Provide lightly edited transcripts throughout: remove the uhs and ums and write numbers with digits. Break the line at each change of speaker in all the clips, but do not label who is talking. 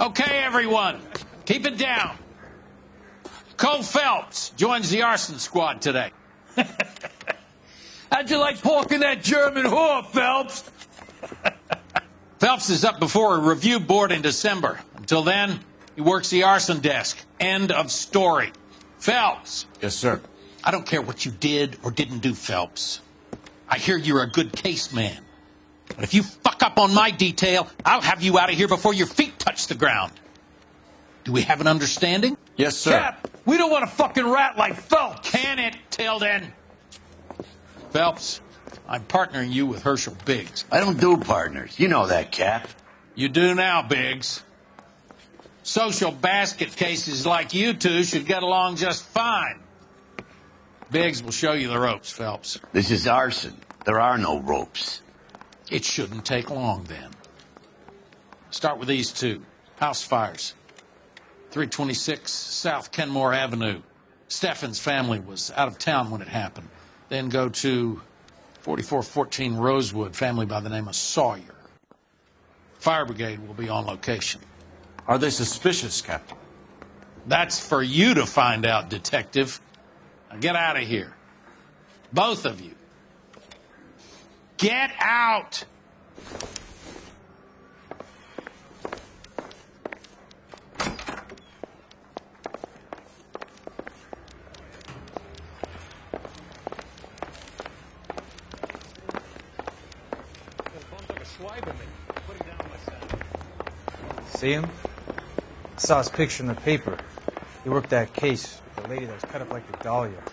Okay, everyone, keep it down. Cole Phelps joins the arson squad today.
How'd you like porking that German whore, Phelps?
Phelps is up before a review board in December. Until then, he works the arson desk. End of story. Phelps.
Yes, sir.
I don't care what you did or didn't do, Phelps. I hear you're a good case man. But if you fuck up on my detail, I'll have you out of here before your feet touch the ground. Do we have an understanding?
Yes, sir.
Cap, we don't want a fucking rat like Phelps.
Can it, Tilden? Phelps, I'm partnering you with Herschel Biggs.
I don't do partners. You know that, Cap.
You do now, Biggs. Social basket cases like you two should get along just fine. Biggs will show you the ropes, Phelps.
This is arson. There are no ropes.
It shouldn't take long, then. Start with these two. House fires. 326 South Kenmore Avenue. Steffen's family was out of town when it happened. Then go to 4414 Rosewood, family by the name of Sawyer. Fire brigade will be on location.
Are they suspicious, Captain?
That's for you to find out, detective. Now get out of here. Both of you. Get out!
See him? I saw his picture in the paper. He worked that case with the lady that was cut up like a dahlia.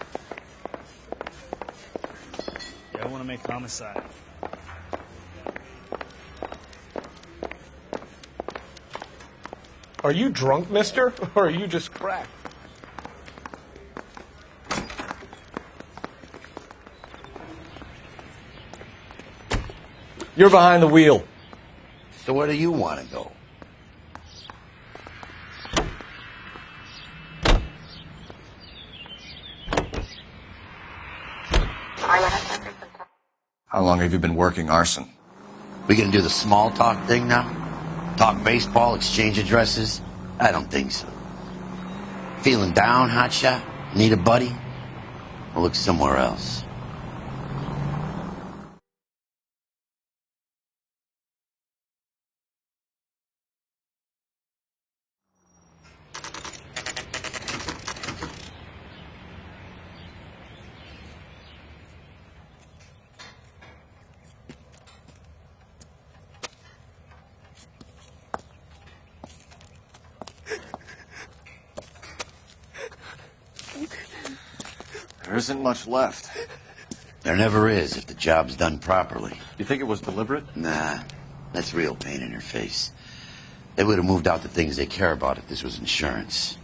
Yeah, I want to make homicide.
Are you drunk, mister? Or are you just cracked? You're behind the wheel.
So where do you want to go?
How long have you been working arson?
We gonna do the small talk thing now? Talk baseball, exchange addresses? I don't think so. Feeling down, hotshot? Need a buddy? I'll look somewhere else.
There isn't much left.
There never is if the job's done properly.
You think it was deliberate?
Nah, that's real pain in your face. They would have moved out the things they care about if this was insurance.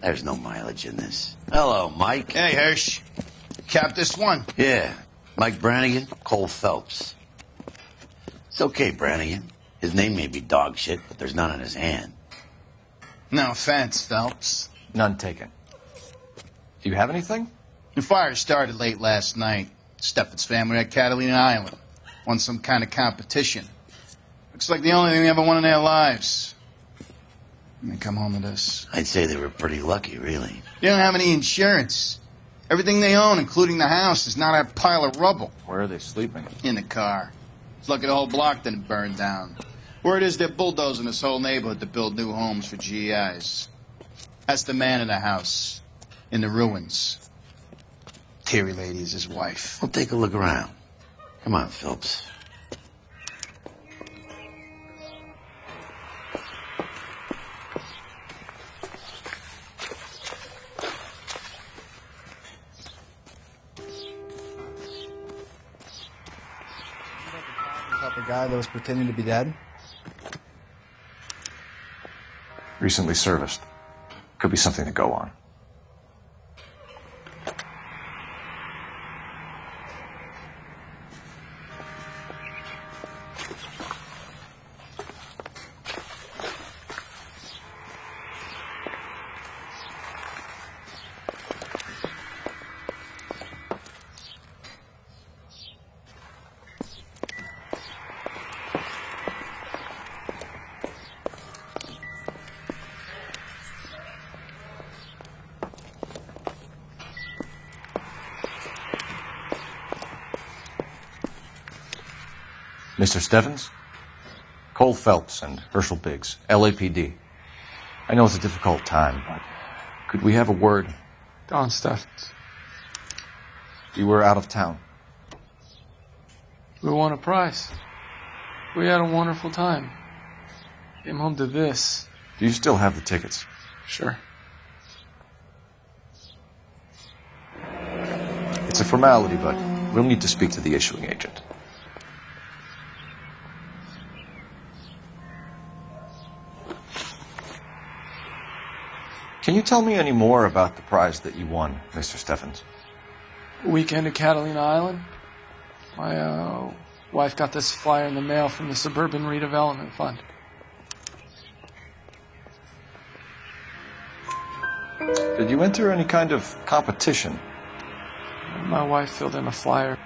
There's no mileage in this. Hello, Mike.
Hey, Hirsch. Cap this one.
Yeah, Mike Brannigan, Cole Phelps. It's okay, Brannigan. His name may be dog shit, but there's none on his hand.
No offense, Phelps.
None taken. Do you have anything?
The fire started late last night. Steffen's family at Catalina Island. Won some kind of competition. Looks like the only thing they ever won in their lives. And they come home to this.
I'd say they were pretty lucky, really.
They don't have any insurance. Everything they own, including the house, is not a pile of rubble.
Where are they sleeping?
In the car. It's lucky the whole block didn't burn down. Word is they're bulldozing this whole neighborhood to build new homes for GIs. That's the man in the house. In the ruins. Terry lady is his wife.
We'll take a look around. Come on, Phelps.
About the guy that was pretending to be dead?
Recently serviced. Could be something to go on. Mr. Stevens? Cole Phelps and Herschel Biggs, LAPD. I know it's a difficult time, but could we have a word?
Don Steffens.
You were out of town.
We won a prize. We had a wonderful time. Came home to this.
Do you still have the tickets?
Sure.
It's a formality, but we'll need to speak to the issuing agent. Can you tell me any more about the prize that you won, Mr. Steffens?
Weekend at Catalina Island. My wife got this flyer in the mail from the Suburban Redevelopment Fund.
Did you enter any kind of competition?
My wife filled in a flyer.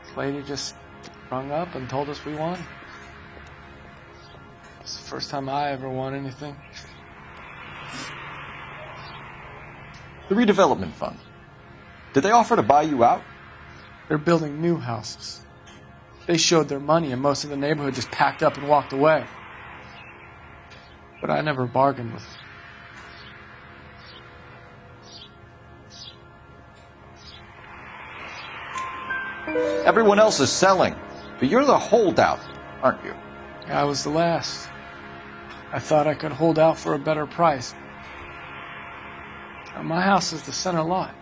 This lady just rung up and told us we won. It's the first time I ever won anything.
The redevelopment fund. Did they offer to buy you out?
They're building new houses. They showed their money and most of the neighborhood just packed up and walked away. But I never bargained with them.
Everyone else is selling, but you're the holdout, aren't you?
I was the last. I thought I could hold out for a better price. My house is the center lot.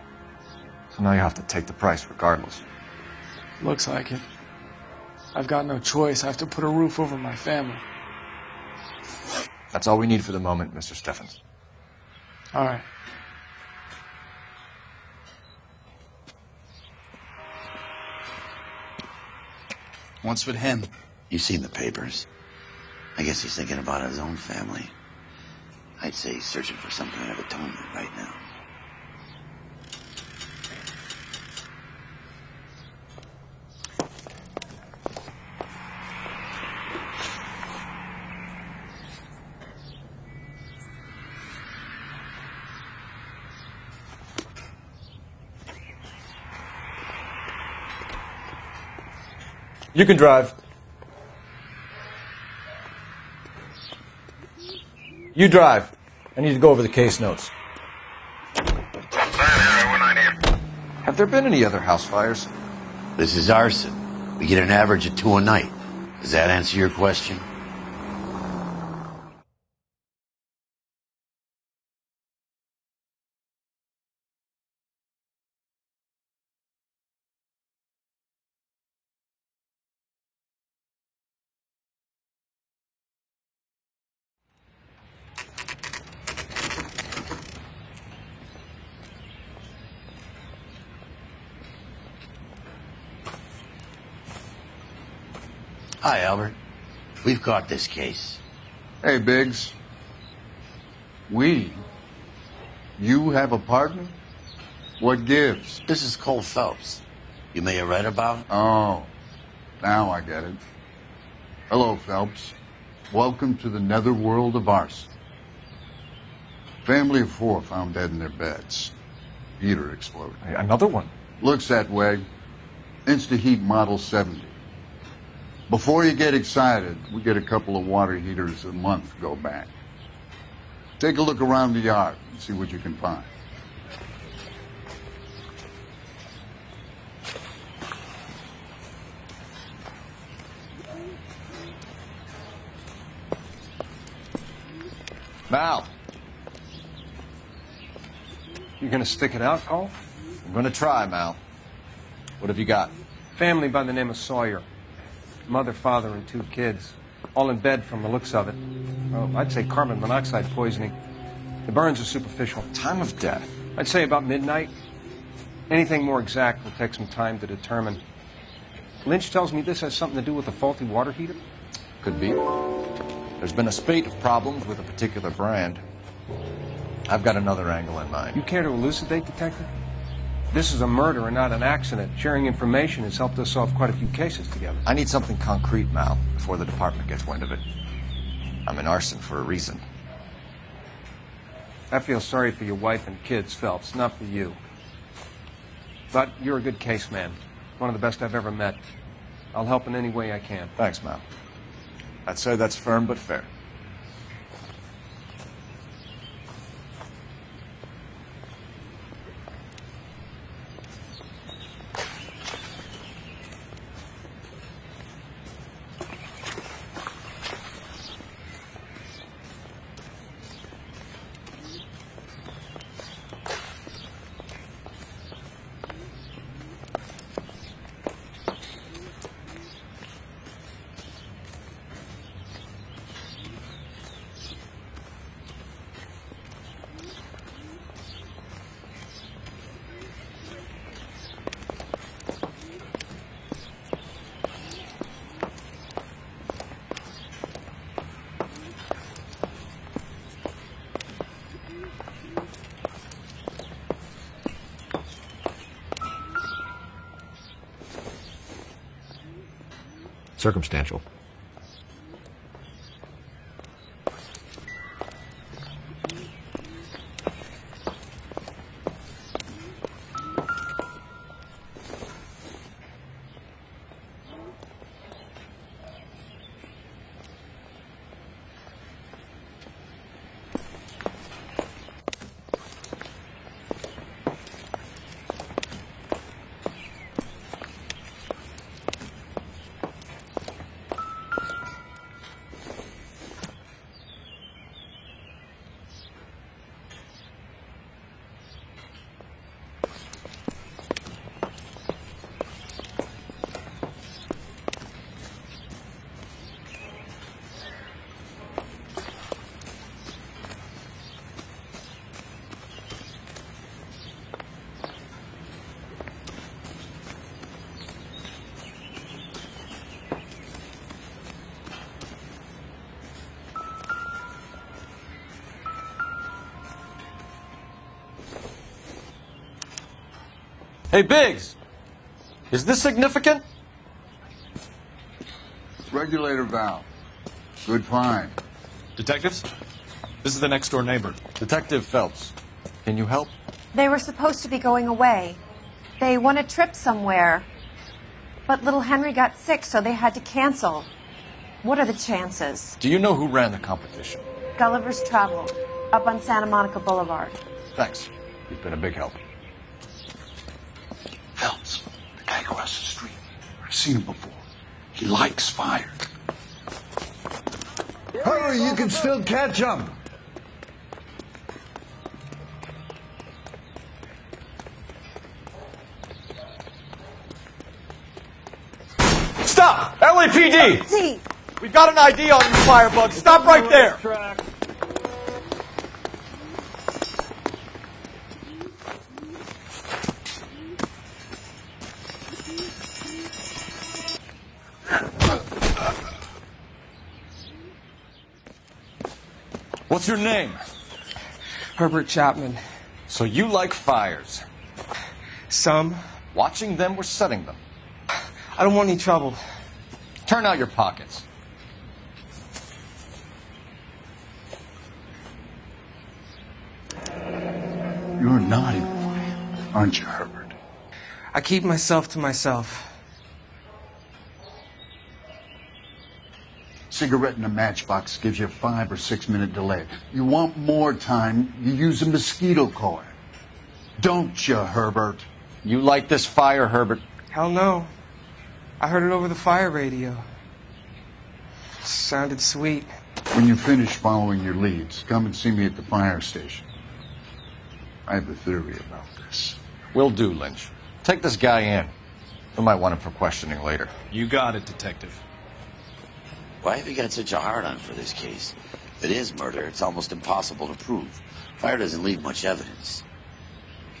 So now you have to take the price regardless.
Looks like it. I've got no choice. I have to put a roof over my family.
That's all we need for the moment, Mr. Steffens.
All right.
What's with him?
You've seen the papers. I guess he's thinking about his own family. I'd say he's searching for some kind of atonement right now.
You can drive. You drive.
I need to go over the case notes.
Have there been any other house fires?
This is arson. We get an average of 2 a night. Does that answer your question? Hi, Albert. We've caught this case.
Hey, Biggs. We? You have a partner? What gives?
This is Cole Phelps. You may have read about.
Oh, now I get it. Hello, Phelps. Welcome to the netherworld of arson. Family of 4 found dead in their beds. Heater exploded.
Another one.
Looks that way. Insta-heat Model 70. Before you get excited, we get a couple of water heaters a month go back. Take a look around the yard and see what you can find.
Mal.
You gonna stick it out, Cole?
I'm gonna try, Mal. What have you got?
Family by the name of Sawyer. Mother, father, and 2 kids. All in bed from the looks of it. Well, I'd say carbon monoxide poisoning. The burns are superficial.
Time of death?
I'd say about midnight. Anything more exact will take some time to determine. Lynch tells me this has something to do with a faulty water heater.
Could be. There's been a spate of problems with a particular brand. I've got another angle in mind.
You care to elucidate, Detective? This is a murder and not an accident. Sharing information has helped us solve quite a few cases together.
I need something concrete, Mal, before the department gets wind of it. I'm in arson for a reason.
I feel sorry for your wife and kids, Phelps, not for you. But you're a good case man. One of the best I've ever met. I'll help in any way I can.
Thanks, Mal. I'd say that's firm but fair.
Circumstantial.
Hey, Biggs! Is this significant?
Regulator valve. Good find.
Detectives? This is the next door neighbor.
Detective Phelps, can you help?
They were supposed to be going away. They won a trip somewhere. But little Henry got sick, so they had to cancel. What are the chances?
Do you know who ran the competition?
Gulliver's Travel, up on Santa Monica Boulevard.
Thanks. You've been a big help.
Phelps, the guy across the street. I've seen him before. He likes fire.
Hurry, you can still catch him.
Stop! LAPD!
See,
We've got an ID on you, firebug. Stop right there! What's your name?
Herbert Chapman.
So you like fires.
Some.
Watching them or setting them?
I don't want any trouble.
Turn out your pockets.
You're a naughty boy, aren't you, Herbert?
I keep myself to myself.
Cigarette in a matchbox gives you a 5 or 6 minute delay. You want more time, you use a mosquito coil. Don't you, Herbert?
You like this fire, Herbert?
Hell no. I heard it over the fire radio. Sounded sweet.
When you finish following your leads, come and see me at the fire station. I have a theory about this.
Will do, Lynch. Take this guy in. We might want him for questioning later.
You got it, Detective.
Why have you got such a hard-on for this case? If it is murder, it's almost impossible to prove. Fire doesn't leave much evidence.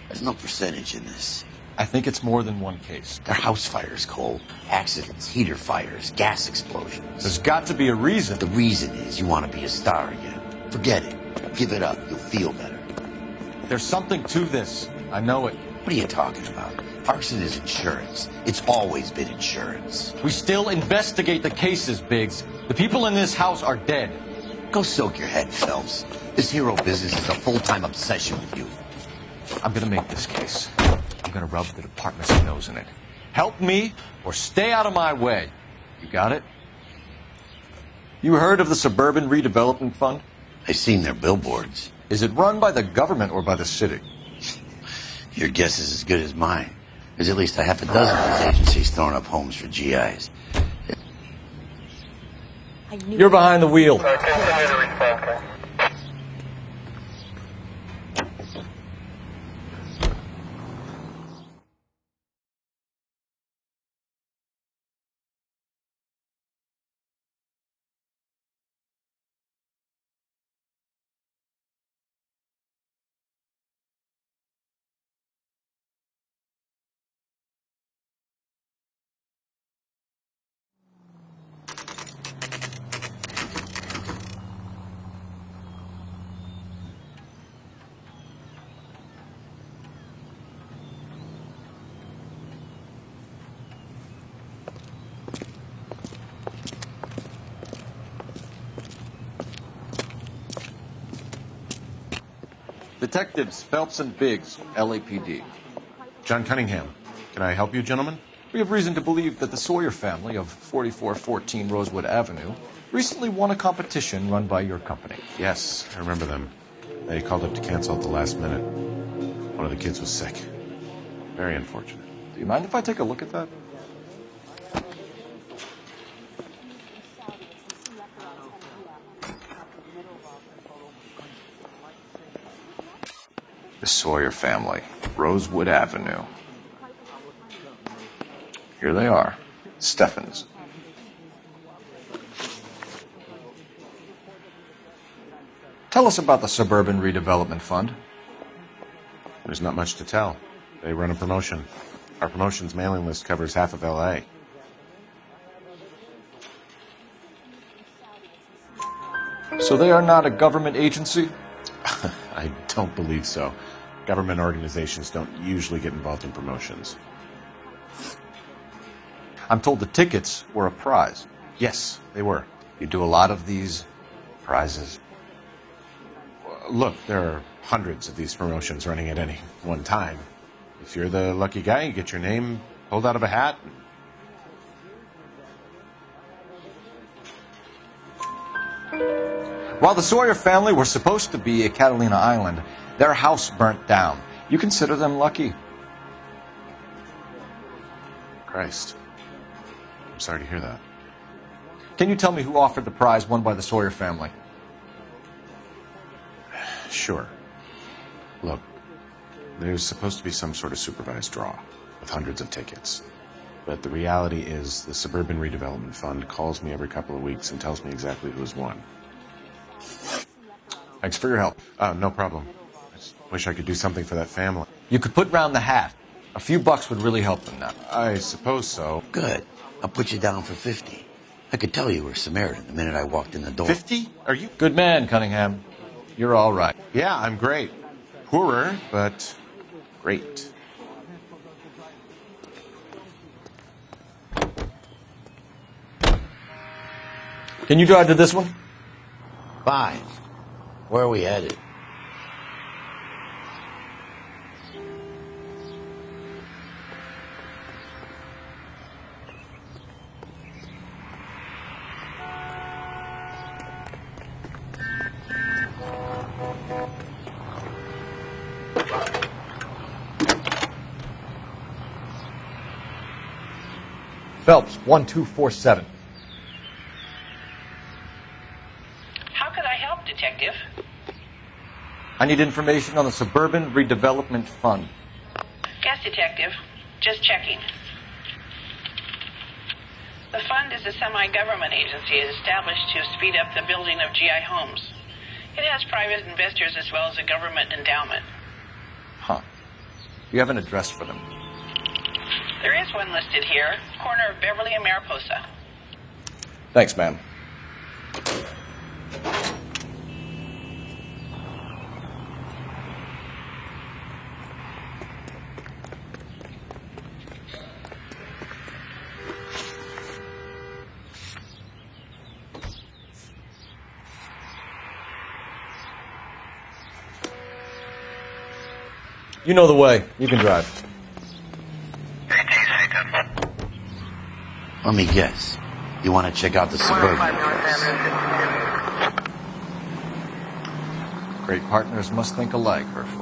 There's no percentage in this.
I think it's more than one case.
They're house fires, Cole. Accidents, heater fires, gas explosions.
There's got to be a reason.
The reason is you want to be a star again. Forget it. Give it up. You'll feel better.
There's something to this. I know it.
What are you talking about? Arson is insurance. It's always been insurance.
We still investigate the cases, Biggs. The people in this house are dead.
Go soak your head, Phelps. This hero business is a full-time obsession with you.
I'm gonna make this case. I'm gonna rub the department's nose in it. Help me or stay out of my way. You got it? You heard of the Suburban Redevelopment Fund?
I've seen their billboards.
Is it run by the government or by the city?
Your guess is as good as mine. There's at least a half a dozen of these agencies throwing up homes for GIs.
You're behind the wheel. Detectives Phelps and Biggs, LAPD.
John Cunningham. Can I help you, gentlemen?
We have reason to believe that the Sawyer family of 4414 Rosewood Avenue recently won a competition run by your company.
Yes, I remember them. They called up to cancel at the last minute. One of the kids was sick. Very unfortunate.
Do you mind if I take a look at that? The Sawyer family, Rosewood Avenue. Here they are, Steffens. Tell us about the Suburban Redevelopment Fund.
There's not much to tell. They run a promotion. Our promotion's mailing list covers half of L.A.
So they are not a government agency?
I don't believe so. Government organizations don't usually get involved in promotions.
I'm told the tickets were a prize.
Yes, they were.
You do a lot of these prizes.
Look, there are hundreds of these promotions running at any one time. If you're the lucky guy, you get your name pulled out of a hat.
While the Sawyer family were supposed to be at Catalina Island, their house burnt down. You consider them lucky?
Christ. I'm sorry to hear that.
Can you tell me who offered the prize won by the Sawyer family?
Sure. Look, there's supposed to be some sort of supervised draw with hundreds of tickets. But the reality is the Suburban Redevelopment Fund calls me every couple of weeks and tells me exactly who's won.
Thanks for your help.
No problem. I just wish I could do something for that family.
You could put round the hat. A few bucks would really help them now.
I suppose so.
Good. I'll put you down for 50. I could tell you were a Samaritan the minute I walked in the door.
50? Are you?
Good man, Cunningham. You're all right.
Yeah, I'm great. Poorer, but great.
Can you drive to this one?
Fine. Where are we headed?
Phelps, 1247.
How could I help, Detective?
I need information on the Suburban Redevelopment Fund.
Yes, Detective. Just checking. The fund is a semi-government agency established to speed up the building of GI homes. It has private investors as well as a government endowment.
Huh. You have an address for them?
There is one listed here, corner of Beverly and Mariposa.
Thanks, ma'am. You know the way. You can drive.
AT Satan.
Let me guess. You want to check out the Suburban?
Great partners must think alike, Herschel.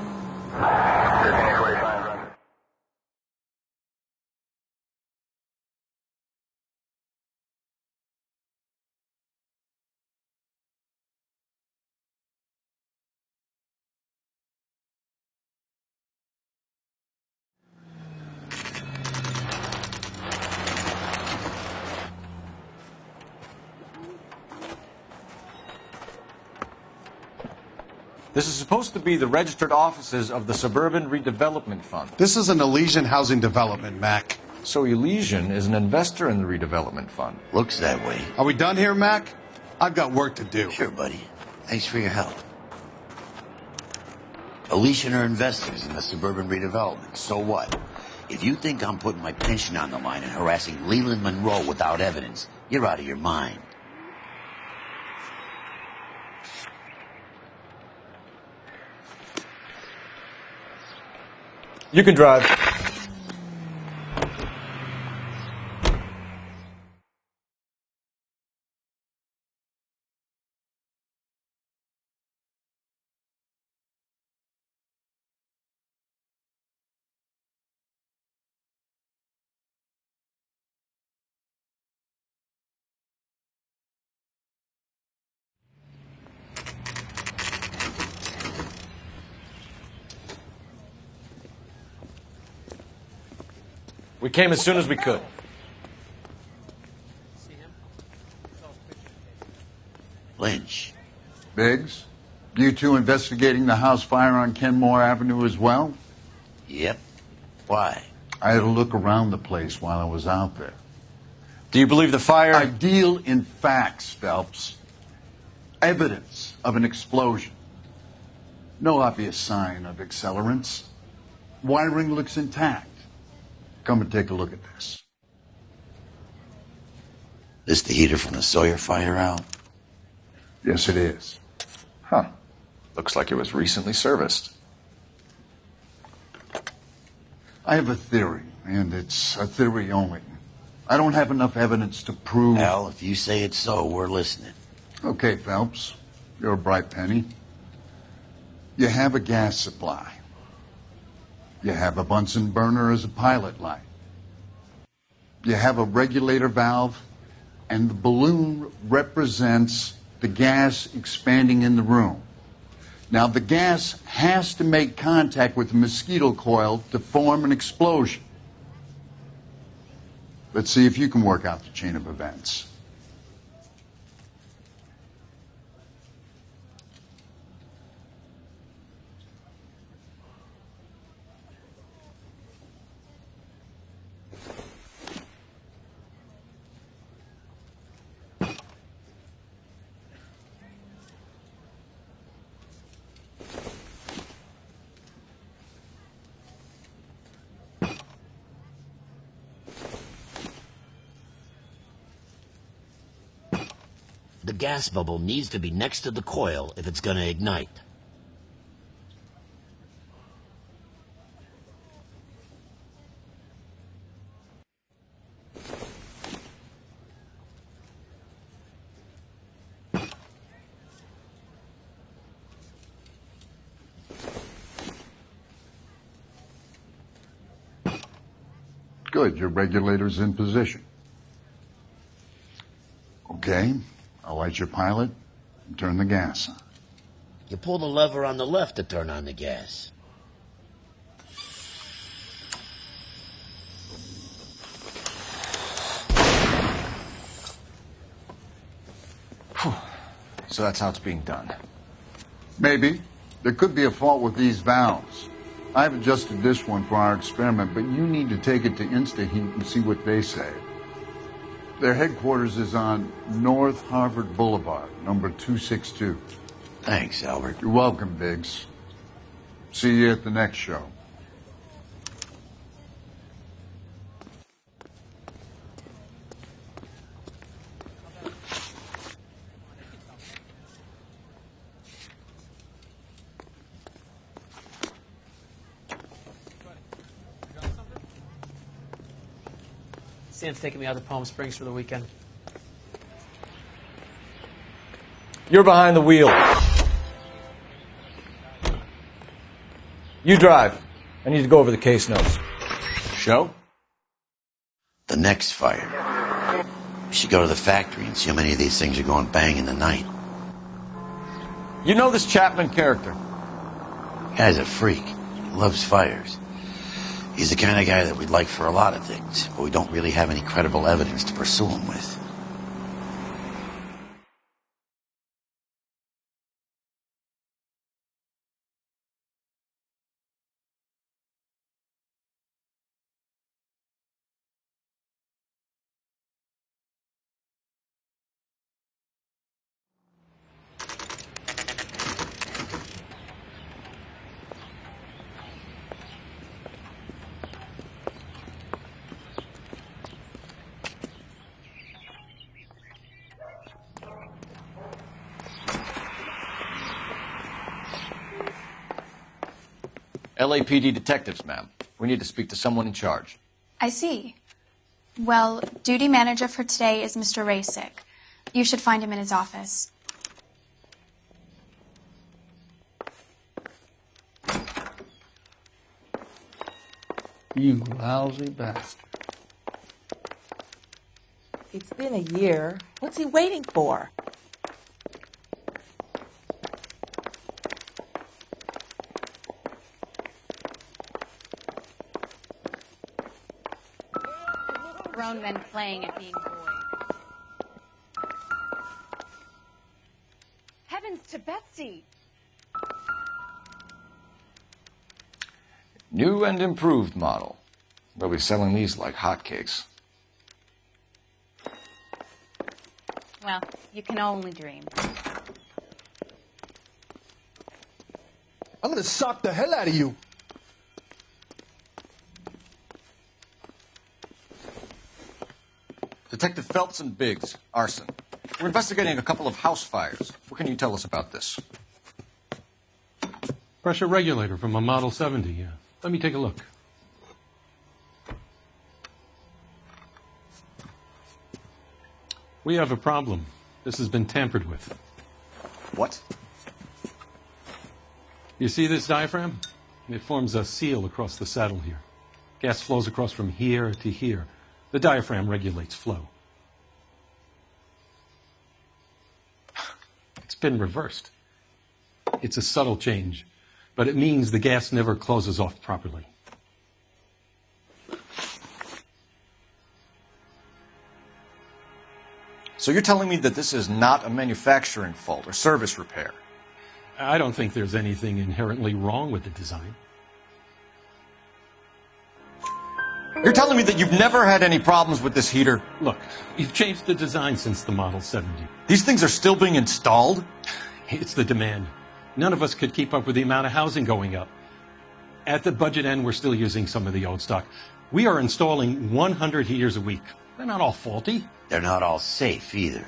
This is supposed to be the registered offices of the Suburban Redevelopment Fund.
This is an Elysian housing development, Mac.
So Elysian is an investor in the redevelopment fund.
Looks that way.
Are we done here, Mac? I've got work to do.
Sure, buddy. Thanks for your help. Elysian are investors in the Suburban Redevelopment. So what? If you think I'm putting my pension on the line and harassing Leland Monroe without evidence, you're out of your mind.
You can drive. We came as soon as we could.
Lynch.
Biggs, you two investigating the house fire on Kenmore Avenue as well?
Yep. Why?
I had a look around the place while I was out there.
Do you believe the fire?
I deal in facts, Phelps. Evidence of an explosion. No obvious sign of accelerants. Wiring looks intact. Come and take a look at this.
This the heater from the Sawyer fire out?
Yes, it is.
Huh. Looks like it was recently serviced.
I have a theory, and it's a theory only. I don't have enough evidence to prove...
Al, if you say it's so, we're listening.
Okay, Phelps. You're a bright penny. You have a gas supply. You have a Bunsen burner as a pilot light. You have a regulator valve, and the balloon represents the gas expanding in the room. Now, the gas has to make contact with the mosquito coil to form an explosion. Let's see if you can work out the chain of events.
The gas bubble needs to be next to the coil if it's going to ignite.
Good, your regulator's in position. Okay, I'll light your pilot and turn the gas on.
You pull the lever on the left to turn on the gas.
So that's how it's being done.
Maybe. There could be a fault with these valves. I've adjusted this one for our experiment, but you need to take it to InstaHeat and see what they say. Their headquarters is on North Harvard Boulevard, number 262.
Thanks, Albert.
You're welcome, Biggs. See you at the next show.
Stan's taking me out to Palm Springs for the weekend.
You're behind the wheel. You drive. I need to go over the case notes. Show?
The next fire. We should go to the factory and see how many of these things are going bang in the night.
You know this Chapman character?
Guy's a freak. He loves fires. He's the kind of guy that we'd like for a lot of things, but we don't really have any credible evidence to pursue him with.
LAPD detectives, ma'am. We need to speak to someone in charge.
I see. Well, duty manager for today is Mr. Rasick. You should find him in his office.
You lousy bastard.
It's been a year. What's he waiting for?
Grown men playing at being boys. Heavens to Betsy!
New and improved model. They'll be selling these like hotcakes.
Well, you can only dream.
I'm gonna sock the hell out of you.
Detective Phelps and Biggs, arson. We're investigating a couple of house fires. What can you tell us about this?
Pressure regulator from a Model 70, yeah. Let me take a look. We have a problem. This has been tampered with.
What?
You see this diaphragm? It forms a seal across the saddle here. Gas flows across from here to here. The diaphragm regulates flow. It's been reversed. It's a subtle change, but it means the gas never closes off properly.
So you're telling me that this is not a manufacturing fault or service repair?
I don't think there's anything inherently wrong with the design.
You're telling me that you've never had any problems with this heater?
Look, you've changed the design since the Model 70.
These things are still being installed?
It's the demand. None of us could keep up with the amount of housing going up. At the budget end, we're still using some of the old stock. We are installing 100 heaters a week. They're not all faulty.
They're not all safe either.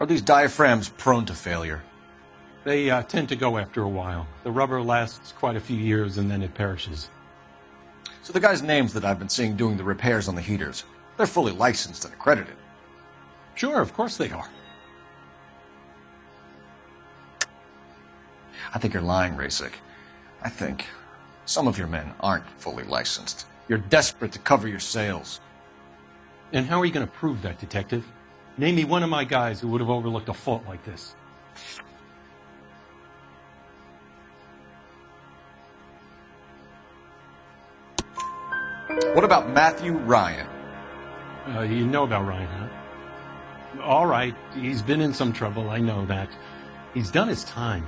Are these diaphragms prone to failure?
They tend to go after a while. The rubber lasts quite a few years and then it perishes.
So the guys' names that I've been seeing doing the repairs on the heaters, they're fully licensed and accredited.
Sure, of course they are.
I think you're lying, Rasick. I think some of your men aren't fully licensed. You're desperate to cover your sales.
And how are you going to prove that, Detective? Name me one of my guys who would have overlooked a fault like this.
What about Matthew Ryan?
You know about Ryan, huh? All right, he's been in some trouble, I know that. He's done his time.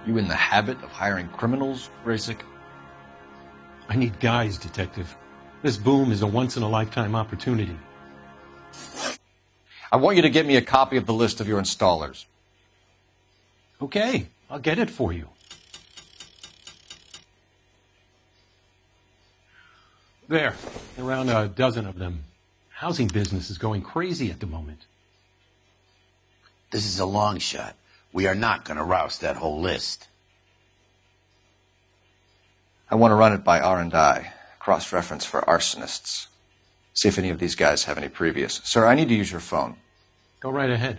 You in the habit of hiring criminals, Rasick?
I need guys, Detective. This boom is a once-in-a-lifetime opportunity.
I want you to get me a copy of the list of your installers.
Okay, I'll get it for you. There, around a dozen of them. Housing business is going crazy at the moment.
This is a long shot. We are not going to roust that whole list.
I want to run it by R&I. cross-reference for arsonists. See if any of these guys have any previous. Sir, I need to use your phone.
Go right ahead.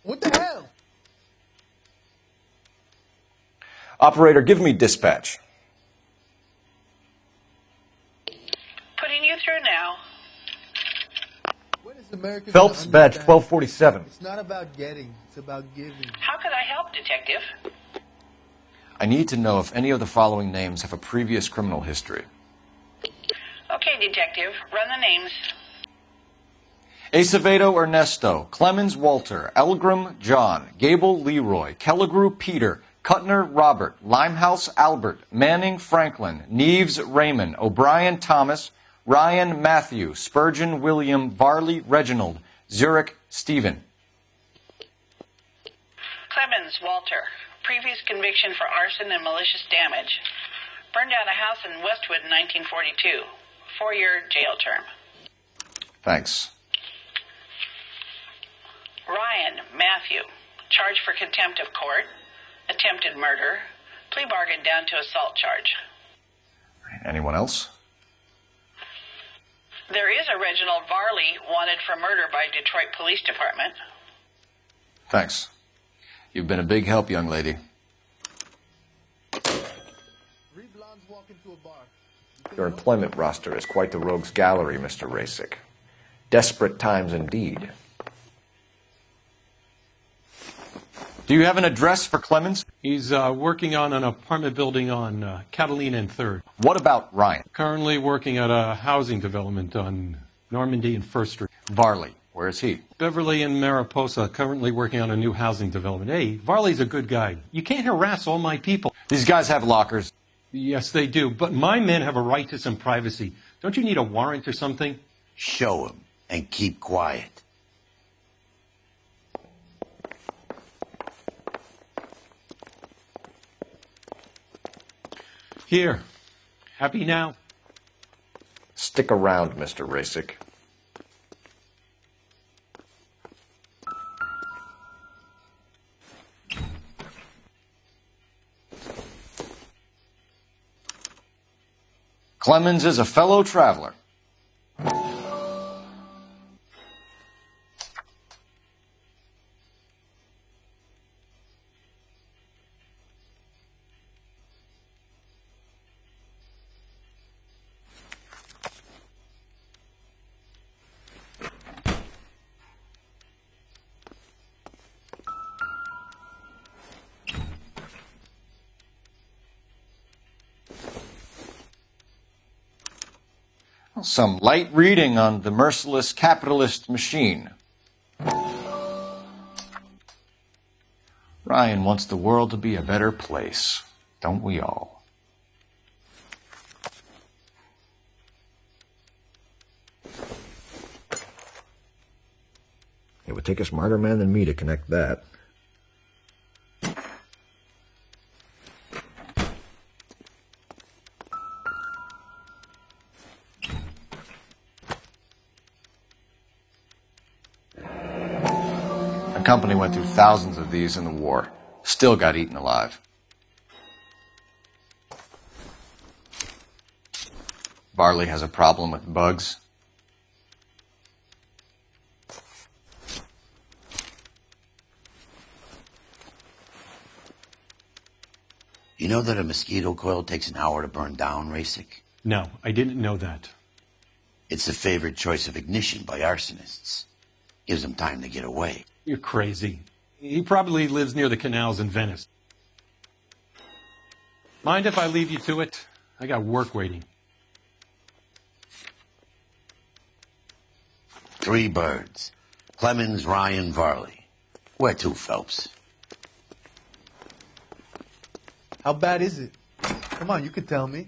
What the hell?
Operator, give me dispatch.
Putting you through now.
Phelps, badge 1247.
It's not about getting, it's about giving.
How could I help, Detective?
I need to know if any of the following names have a previous criminal history.
Okay, Detective, run the names.
Acevedo Ernesto, Clemens Walter, Elgram John, Gable Leroy, Kelligrew Peter, Cutner Robert, Limehouse Albert, Manning Franklin, Neves Raymond, O'Brien Thomas, Ryan Matthew, Spurgeon William, Varley Reginald, Zurich Stephen.
Clemens Walter. Previous conviction for arson and malicious damage. Burned down a house in Westwood in 1942. 4-year jail term.
Thanks.
Ryan Matthew. Charged for contempt of court. Attempted murder. Plea bargain down to assault charge.
Anyone else?
There is a Reginald Varley wanted for murder by Detroit Police Department.
Thanks. You've been a big help, young lady. Your employment roster is quite the rogues gallery, Mr. Rasick. Desperate times indeed. Do you have an address for Clemens?
He's working on an apartment building on Catalina and 3rd.
What about Ryan?
Currently working at a housing development on Normandy and 1st Street.
Varley, where is he?
Beverly and Mariposa, currently working on a new housing development. Hey, Varley's a good guy. You can't harass all my people.
These guys have lockers.
Yes, they do, but my men have a right to some privacy. Don't you need a warrant or something?
Show him and keep quiet.
Here. Happy now?
Stick around, Mr. Rasick. Clemens is a fellow traveler. Some light reading on the merciless capitalist machine. Ryan wants the world to be a better place, don't we all? It would take a smarter man than me to connect that. The company went through thousands of these in the war. Still got eaten alive. Varley has a problem with bugs.
You know that a mosquito coil takes an hour to burn down, Rasick?
No, I didn't know that.
It's the favored choice of ignition by arsonists. Gives them time to get away.
You're crazy. He probably lives near the canals in Venice. Mind if I leave you to it? I got work waiting.
3 birds. Clemens, Ryan, Varley. Where to, Phelps?
How bad is it? Come on, you could tell me.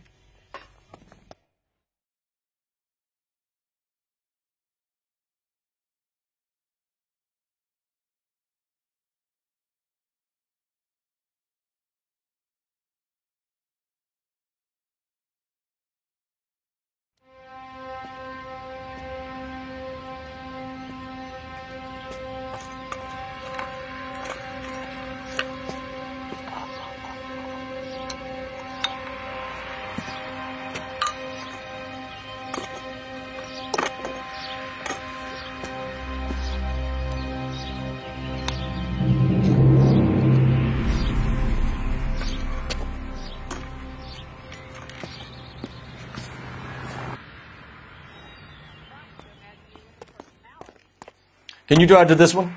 Can you drive to this one?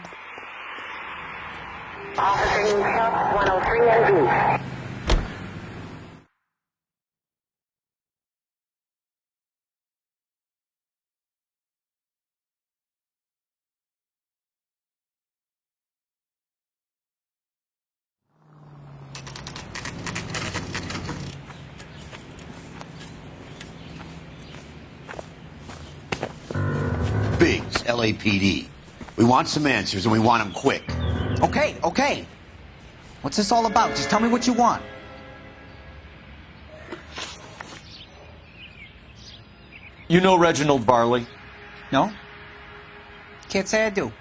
Officer Shop 103 NV.
Biggs, LAPD. We want some answers, and we want them quick.
Okay, okay. What's this all about? Just tell me what you want.
You know Reginald Varley?
No? Can't say I do.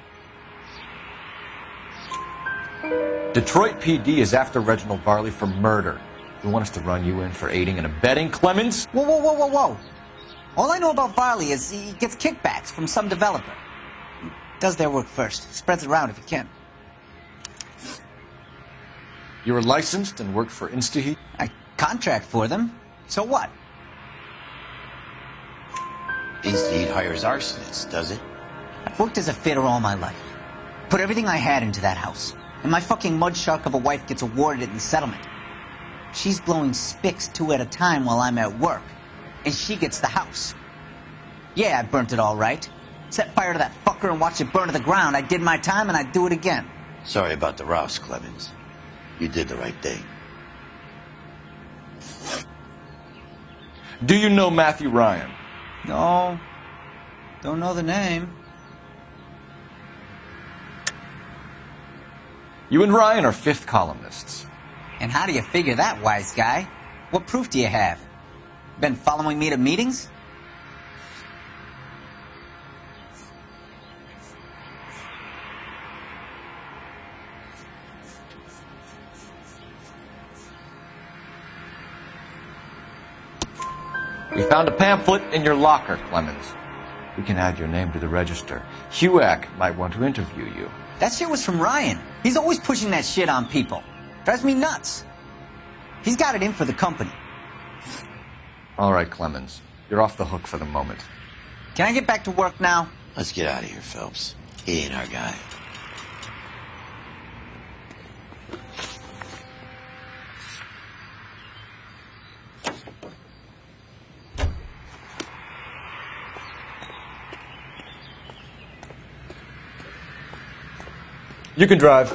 Detroit PD is after Reginald Varley for murder. You want us to run you in for aiding and abetting, Clemens?
Whoa, whoa, whoa, whoa, whoa. All I know about Varley is he gets kickbacks from some developer. He does their work first. Spreads it around if he can.
You were licensed and worked for InstaHeat?
I contract for them. So what?
InstaHeat hires arsonists, does it?
I've worked as a fitter all my life. Put everything I had into that house. And my fucking mud shark of a wife gets awarded it in the settlement. She's blowing spics 2 at a time while I'm at work. And she gets the house. Yeah, I burnt it all right. Set fire to that fucker and watched it burn to the ground. I did my time and I'd do it again.
Sorry about the rouse, Clemens. You did the right thing.
Do you know Matthew Ryan?
No. Don't know the name.
You and Ryan are fifth columnists.
And how do you figure that, wise guy? What proof do you have? Been following me to meetings?
We found a pamphlet in your locker, Clemens. We can add your name to the register. HUAC might want to interview you.
That shit was from Ryan. He's always pushing that shit on people. Drives me nuts. He's got it in for the company.
All right, Clemens. You're off the hook for the moment.
Can I get back to work now?
Let's get out of here, Phelps. He ain't our guy.
You can drive.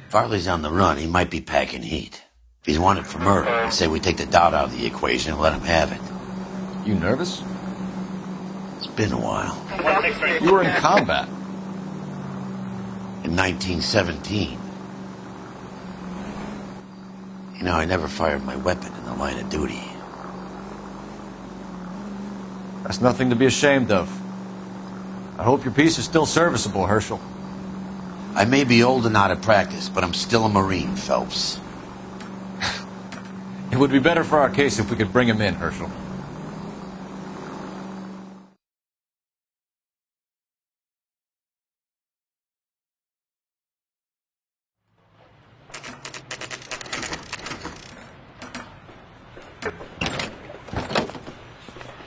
Farley's on the run. He might be packing heat. If he's wanted for murder, I'd say we take the doubt out of the equation and let him have it.
You nervous?
It's been a while.
You were in combat.
In 1917. You know, I never fired my weapon in the line of duty.
That's nothing to be ashamed of. I hope your piece is still serviceable, Herschel.
I may be old and out of practice, but I'm still a Marine, Phelps.
It would be better for our case if we could bring him in, Herschel.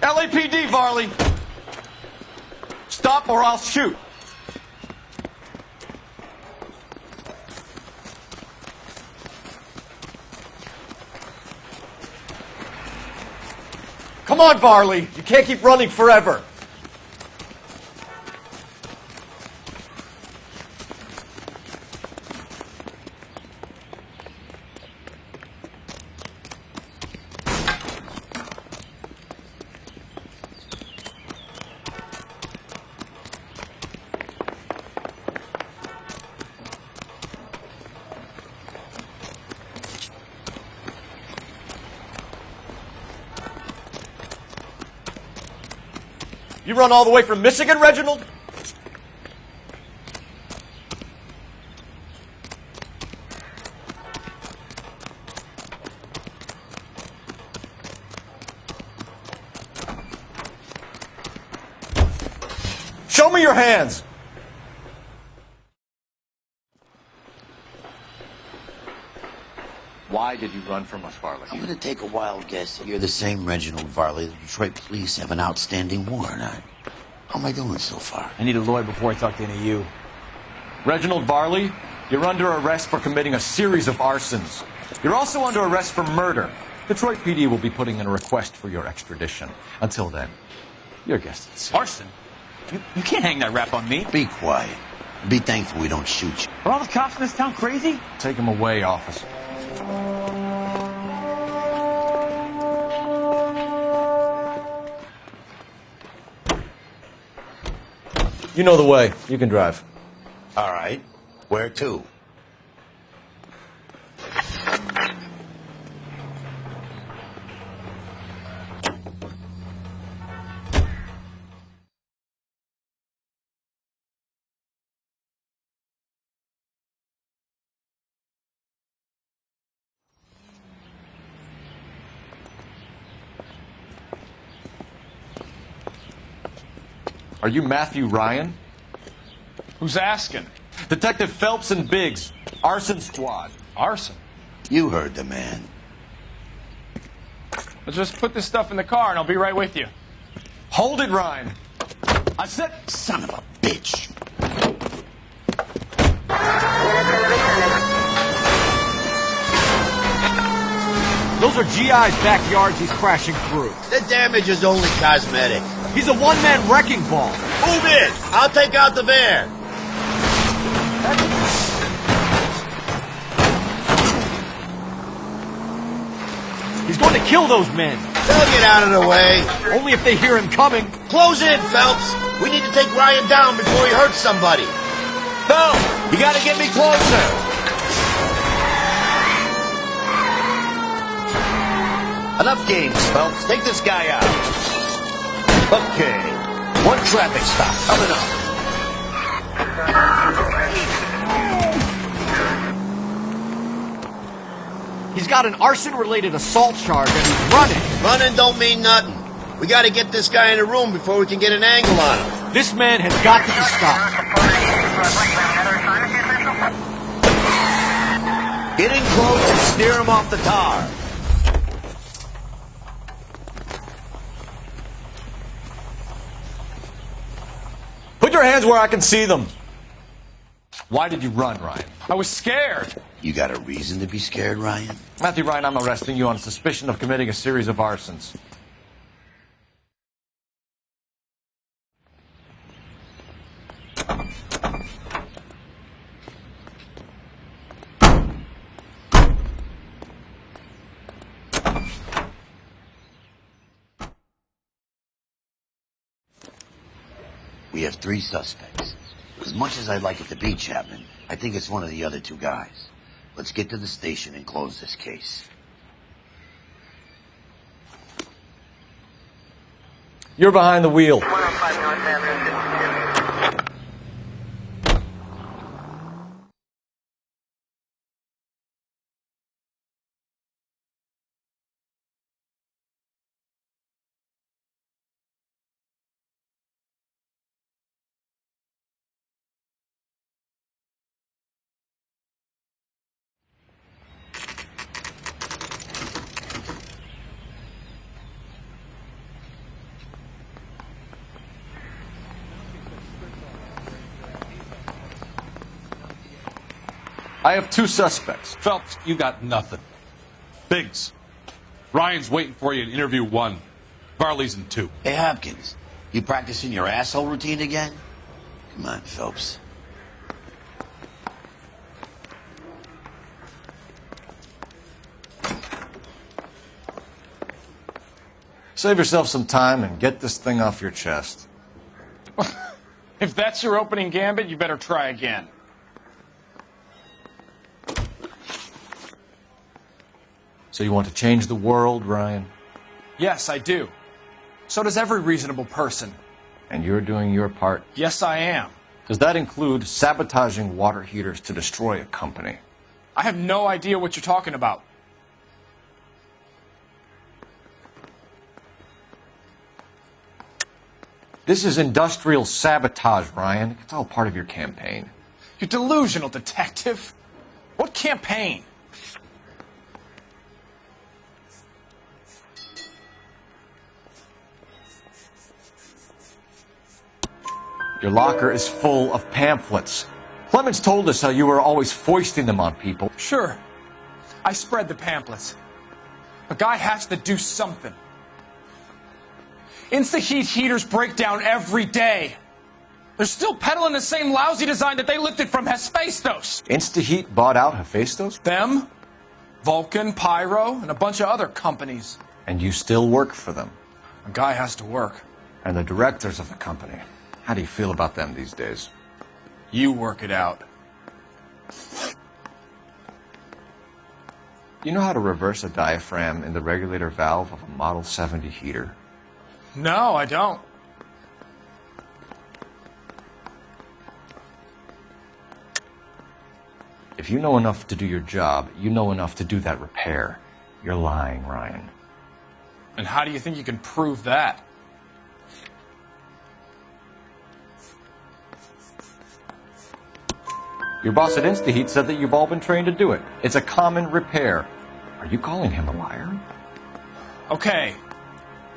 LAPD, Varley! Stop or I'll shoot! Come on, Varley! You can't keep running forever! You run all the way from Michigan, Reginald? Show me your hands! Why did you run from us, Varley?
I'm going to take a wild guess that you're the same Reginald Varley the Detroit police have an outstanding warrant on. How am I doing so far?
I need a lawyer before I talk to any of you.
Reginald Varley, you're under arrest for committing a series of arsons. You're also under arrest for murder. Detroit PD will be putting in a request for your extradition. Until then, your guest is
Arson? You can't hang that rap on me.
Be quiet. Be thankful we don't shoot you.
Are all the cops in this town crazy?
Take him away, officer. You know the way. You can drive.
All right. Where to?
Are you Matthew Ryan?
Who's asking?
Detective Phelps and Biggs, arson squad.
Arson?
You heard the man.
Let's just put this stuff in the car and I'll be right with you.
Hold it, Ryan. I said...
Son of a bitch.
Those are GI's backyards he's crashing through.
The damage is only cosmetic.
He's a one-man wrecking ball.
Move in. I'll take out the van.
He's going to kill those men.
They'll get out of the way.
Only if they hear him coming.
Close in, Phelps. We need to take Ryan down before he hurts somebody. No, you gotta get me closer. Enough games, Phelps. Take this guy out. Okay. One traffic stop coming up.
He's got an arson-related assault charge and he's running.
Running don't mean nothing. We gotta get this guy in the room before we can get an angle on him.
This man has got to be stopped.
Get in close and steer him off the tar.
Put your hands where I can see them. Why did you run, Ryan?
I was scared.
You got a reason to be scared, Ryan?
Matthew Ryan, I'm arresting you on suspicion of committing a series of arsons.
We have 3 suspects. As much as I'd like it to be Chapman, I think it's one of the other 2 guys. Let's get to the station and close this case.
You're behind the wheel. I have 2 suspects.
Phelps, you got nothing. Biggs, Ryan's waiting for you in interview 1. Varley's in 2.
Hey, Hopkins, you practicing your asshole routine again? Come on, Phelps.
Save yourself some time and get this thing off your chest.
If that's your opening gambit, you better try again.
So you want to change the world, Ryan?
Yes, I do. So does every reasonable person.
And you're doing your part?
Yes, I am.
Does that include sabotaging water heaters to destroy a company?
I have no idea what you're talking about.
This is industrial sabotage, Ryan. It's all part of your campaign.
You delusional detective. What campaign?
Your locker is full of pamphlets. Clemens told us how you were always foisting them on people.
Sure. I spread the pamphlets. A guy has to do something. Insta-heat heaters break down every day. They're still peddling the same lousy design that they lifted from Hephaestus.
Insta-heat bought out Hephaestus?
Them, Vulcan, Pyro, and a bunch of other companies.
And you still work for them?
A guy has to work.
And the directors of the company. How do you feel about them these days?
You work it out.
Do you know how to reverse a diaphragm in the regulator valve of a Model 70 heater?
No, I don't.
If you know enough to do your job, you know enough to do that repair. You're lying, Ryan.
And how do you think you can prove that?
Your boss at InstaHeat said that you've all been trained to do it. It's a common repair. Are you calling him a liar?
Okay,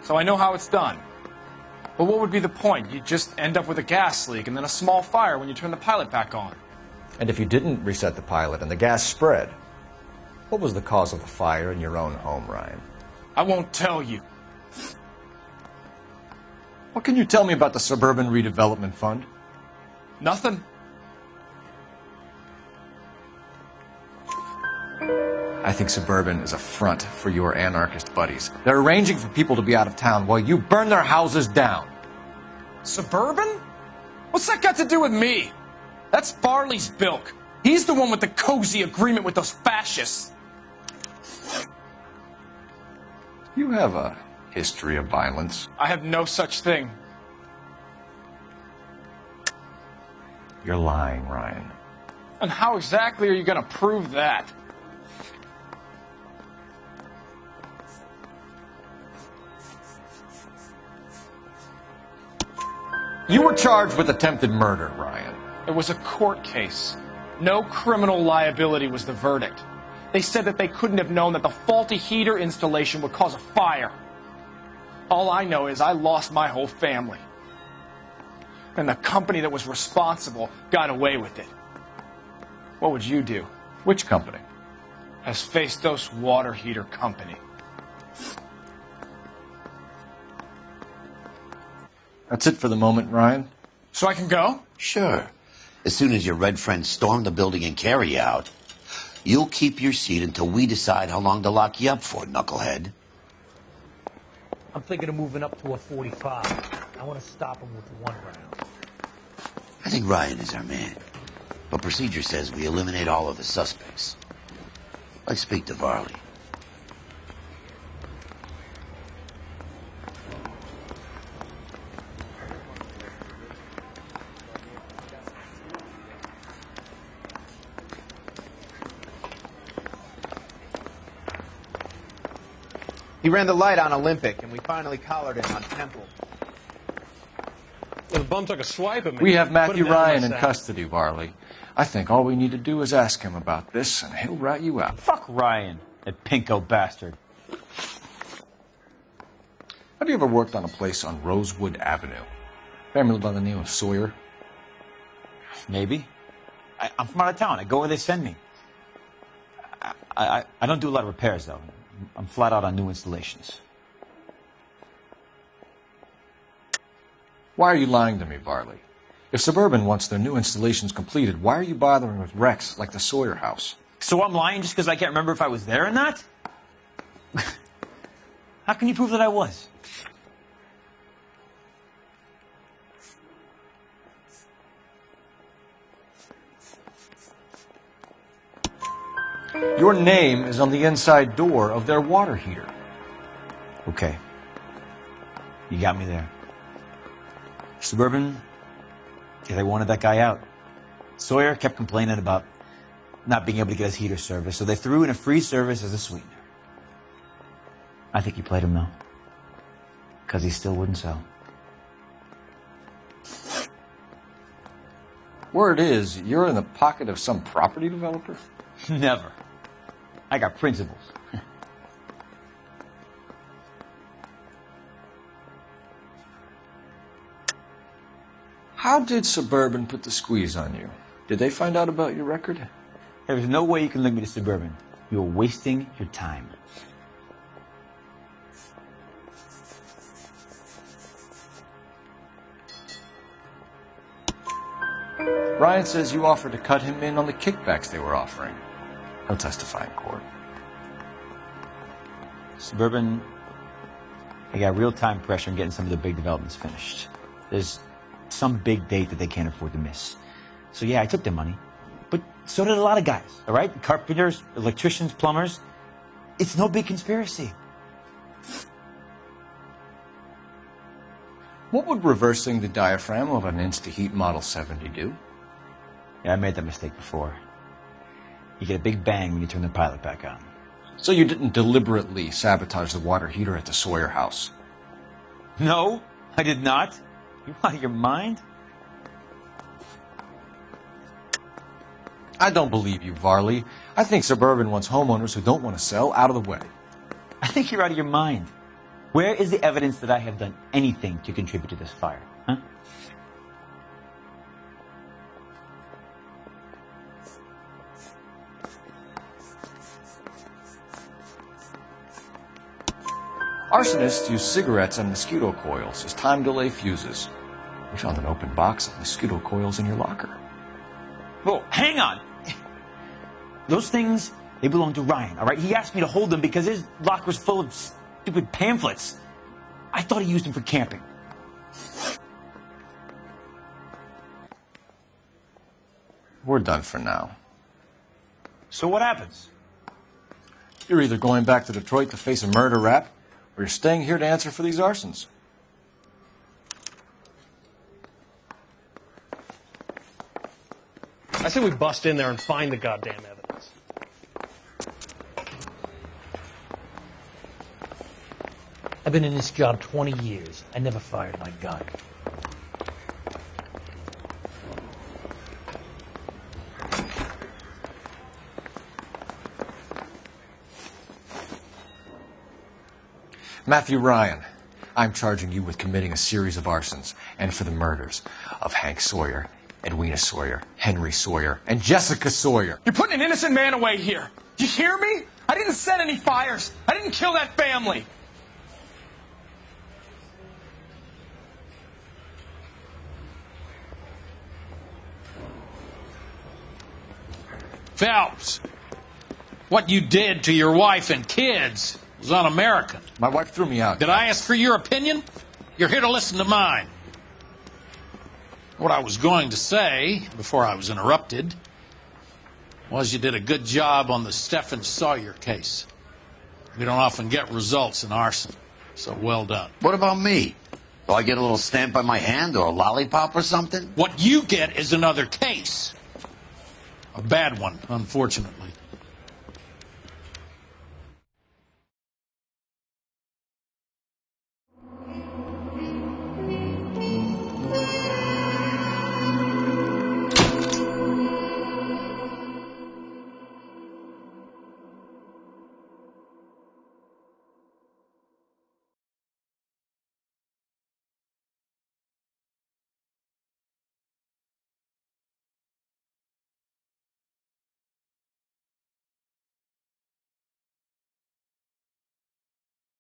so I know how it's done. But what would be the point? You'd just end up with a gas leak and then a small fire when you turn the pilot back on.
And if you didn't reset the pilot and the gas spread, what was the cause of the fire in your own home, Ryan?
I won't tell you.
What can you tell me about the Suburban Redevelopment Fund?
Nothing.
I think Suburban is a front for your anarchist buddies. They're arranging for people to be out of town while you burn their houses down.
Suburban? What's that got to do with me? That's Barley's bilk. He's the one with the cozy agreement with those fascists.
You have a history of violence.
I have no such thing.
You're lying, Ryan.
And how exactly are you going to prove that?
You were charged with attempted murder, Ryan.
It was a court case. No criminal liability was the verdict. They said that they couldn't have known that the faulty heater installation would cause a fire. All I know is I lost my whole family. And the company that was responsible got away with it. What would you do?
Which company?
Hephaestus Water Heater Company.
That's it for the moment, Ryan.
So I can go?
Sure. As soon as your red friends storm the building and carry you out, you'll keep your seat until we decide how long to lock you up for, knucklehead.
I'm thinking of moving up to a 45. I want to stop him with one round.
I think Ryan is our man. But procedure says we eliminate all of the suspects. Let's speak to Varley.
He ran the light on Olympic, and we finally collared him on Temple.
Well, the bum took a swipe at me.
We have Matthew
Put him down
Ryan in
myself.
custody, Varley. I think all we need to do is ask him about this, and he'll rat you out.
Fuck Ryan, that pinko bastard.
Have you ever worked on a place on Rosewood Avenue? Family by the name of Sawyer?
Maybe. I'm from out of town. I go where they send me. I don't do a lot of repairs, though. I'm flat out on new installations.
Why are you lying to me, Varley? If Suburban wants their new installations completed, why are you bothering with wrecks like the Sawyer house?
So I'm lying just because I can't remember if I was there or not? How can you prove that I was?
Your name is on the inside door of their water heater.
Okay. You got me there. Suburban, yeah, they wanted that guy out. Sawyer kept complaining about not being able to get his heater service, so they threw in a free service as a sweetener. I think he played him, though. Because he still wouldn't sell.
Word is, you're in the pocket of some property developer?
Never. I got principles.
How did Suburban put the squeeze on you? Did they find out about your record?
There's no way you can link me to Suburban. You're wasting your time.
Ryan says you offered to cut him in on the kickbacks they were offering. He'll testify in court.
Suburban, they got real-time pressure on getting some of the big developments finished. There's some big date that they can't afford to miss. So yeah, I took their money. But so did a lot of guys, all right? Carpenters, electricians, plumbers. It's no big conspiracy.
What would reversing the diaphragm of an Insta-Heat Model 70 do?
Yeah, I made that mistake before. You get a big bang when you turn the pilot back on.
So you didn't deliberately sabotage the water heater at the Sawyer house?
No, I did not. You out of your mind?
I don't believe you, Varley. I think Suburban wants homeowners who don't want to sell out of the way.
I think you're out of your mind. Where is the evidence that I have done anything to contribute to this fire? Huh?
Arsonists use cigarettes and mosquito coils as time delay fuses. We found an open box of mosquito coils in your locker.
Whoa, hang on! Those things, they belong to Ryan, all right? He asked me to hold them because his locker's full of stupid pamphlets. I thought he used them for camping.
We're done for now.
So what happens?
You're either going back to Detroit to face a murder rap, or you're staying here to answer for these arsons.
I say we bust in there and find the goddamn evidence.
I've been in this job 20 years. I never fired my gun.
Matthew Ryan, I'm charging you with committing a series of arsons and for the murders of Hank Sawyer, Edwina Sawyer, Henry Sawyer, and Jessica Sawyer.
You're putting an innocent man away here. You hear me? I didn't set any fires. I didn't kill that family.
Phelps, what you did to your wife and kids was un-American.
My wife threw me out.
Did I ask for your opinion? You're here to listen to mine. What I was going to say, before I was interrupted, was you did a good job on the Stephen Sawyer case. We don't often get results in arson, so well done.
What about me? Do I get a little stamp by my hand or a lollipop or something?
What you get is another case. A bad one, unfortunately.